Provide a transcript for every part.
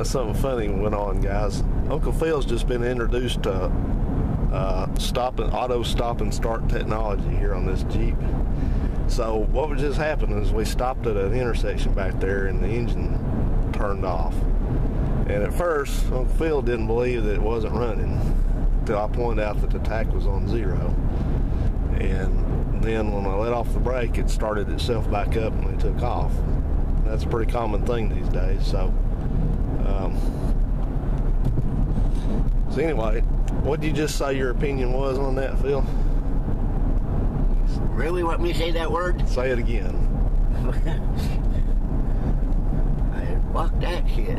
Something funny went on, guys. Uncle Phil's just been introduced to auto stop and start technology here on this Jeep. So what was just happening is we stopped at an intersection back there and the engine turned off. And at first, Uncle Phil didn't believe that it wasn't running until I pointed out that the tach was on 0. And then when I let off the brake, it started itself back up and it took off. That's a pretty common thing these days. So anyway, what did you just say your opinion was on that, Phil? Really want me to say that word? Say it again. Fuck that shit.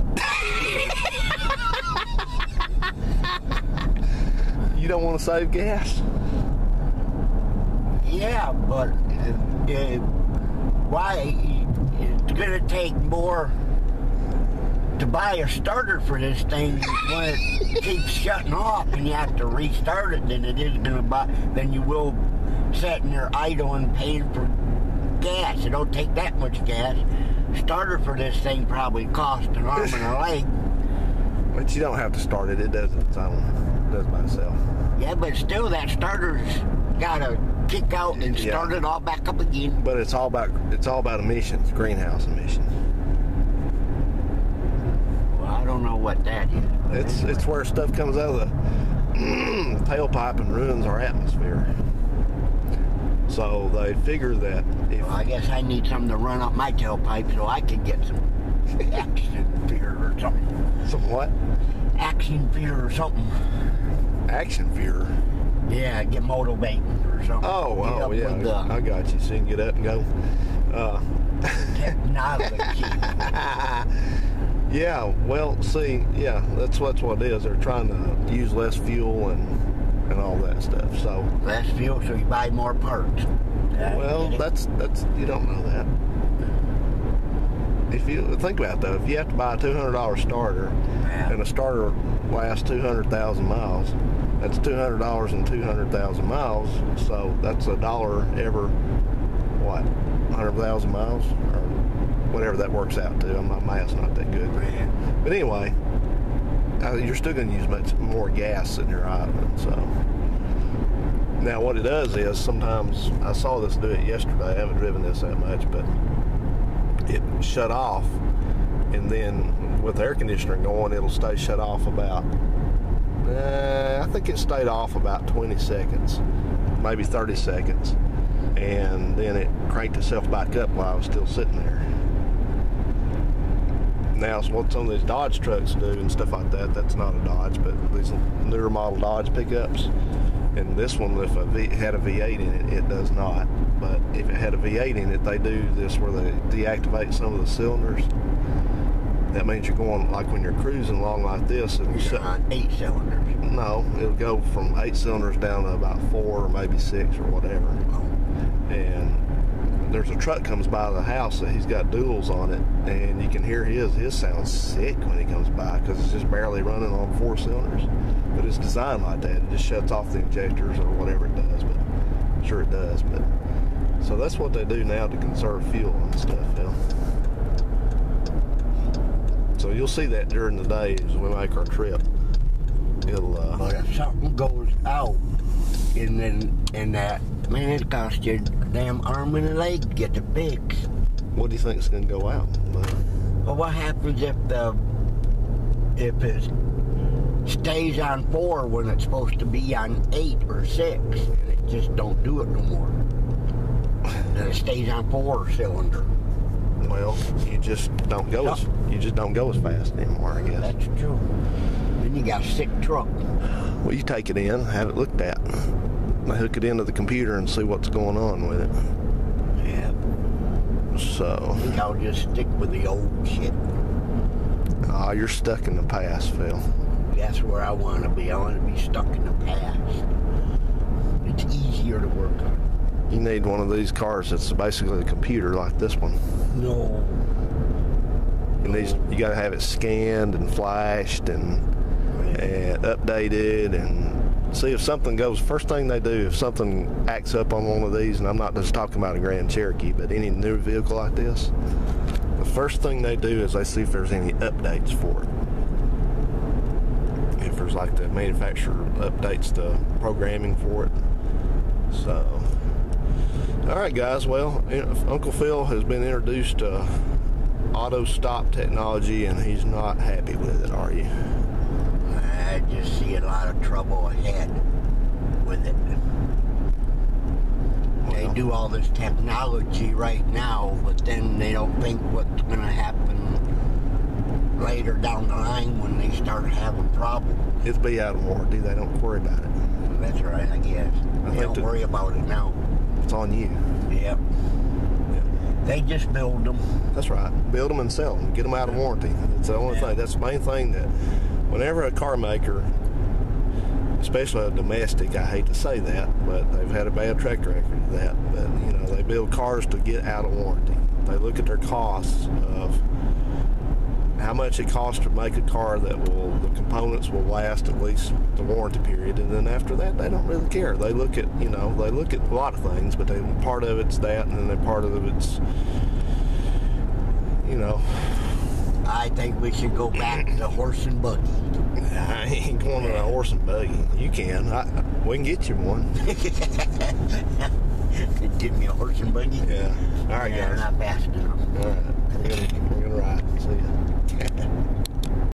You don't want to save gas? Yeah, but why? It's gonna take more to buy a starter for this thing when it keeps shutting off and you have to restart it than it is than you will sitting there idle and paying for gas. It don't take that much gas. Starter for this thing probably cost an arm and a leg. But you don't have to start it. It does its own. It does by itself. Yeah, but still that starter's gotta kick out and start it all back up again. But it's all about emissions, greenhouse emissions. Well, I don't know what that is. It's where stuff comes out of the tailpipe and ruins our atmosphere. So they figure that if... Well, I guess I need something to run up my tailpipe so I could get some action fear or something. Some what? Action fear or something. Action fear? Yeah, get motivating or something. Oh, yeah. I got you. So you can get up and go. Technology. Yeah, well, see, yeah, that's what it is. They're trying to use less fuel and all that stuff. So less fuel, so you buy more parts. Well, that's you don't know that. If you think about it, though, if you have to buy a $200 starter and a starter lasts 200,000 miles, that's $200 and 200,000 miles. So that's $1 every 100,000 miles or whatever that works out to. My math's not that good. But anyway, you're still going to use much more gas than you're idling. So now what it does is sometimes I saw this do it yesterday. I haven't driven this that much, but it shut off, and then with the air conditioner going, it'll stay shut off about I think it stayed off about 20 seconds, maybe 30 seconds, and then it cranked itself back up while I was still sitting there. Now, what some of these Dodge trucks do and stuff like that, that's not a Dodge, but these newer model Dodge pickups, and this one, if it had a V8 in it, it does not. But if it had a V8 in it, they do this where they deactivate some of the cylinders. That means you're going, like when you're cruising along like this, and you're on 8 cylinders. No, it'll go from 8 cylinders down to about 4 or maybe 6 or whatever. And there's a truck comes by the house that he's got duals on it, and you can hear his sounds sick when he comes by because it's just barely running on 4 cylinders. But it's designed like that. It just shuts off the injectors or whatever it does, but I'm sure it does. But so that's what they do now to conserve fuel and stuff. Yeah. So you'll see that during the day as we make our trip. It'll but if something goes out and that, man, it costs you a damn arm and a leg to get the fix. What do you think is going to go out? Well, what happens if it stays on 4 when it's supposed to be on 8 or 6, and it just don't do it no more? And it stays on 4 cylinder. Well, you just don't go as fast anymore, I guess. That's true. Then you got a sick truck. Well, you take it in, have it looked at. I hook it into the computer and see what's going on with it. Yeah. So I think I'll just stick with the old shit. Oh, you're stuck in the past, Phil. That's where I want to be. I want to be stuck in the past. It's easier to work on. You need one of these cars that's basically a computer like this one. No. You got to have it scanned and flashed and updated and see if something goes. First thing they do, if something acts up on one of these, and I'm not just talking about a Grand Cherokee, but any new vehicle like this, the first thing they do is they see if there's any updates for it. If there's like the manufacturer updates the programming for it. So, all right, guys. Well, Uncle Phil has been introduced to auto stop technology, and he's not happy with it. Are you? I just see a lot of trouble ahead with it. They do all this technology right now, but then they don't think what's going to happen later down the line when they start having problems. It's be out of warranty. They don't worry about it. That's right, I guess. They don't worry about it now. It's on you. Yep. They just build them. That's right. Build them and sell them. Get them out of warranty. It's the only thing. That's the main thing that whenever a car maker, especially a domestic, I hate to say that, but they've had a bad track record of that. But, they build cars to get out of warranty. They look at their costs of how much it costs to make a car that the components will last at least the warranty period, and then after that they don't really care. They look at a lot of things, but part of it's that, and then part of it's I think we should go back to horse and buggy. I ain't going to a horse and buggy. You can. We can get you one. Give me a horse and buggy. Yeah. All right, guys. Not fast enough. All right.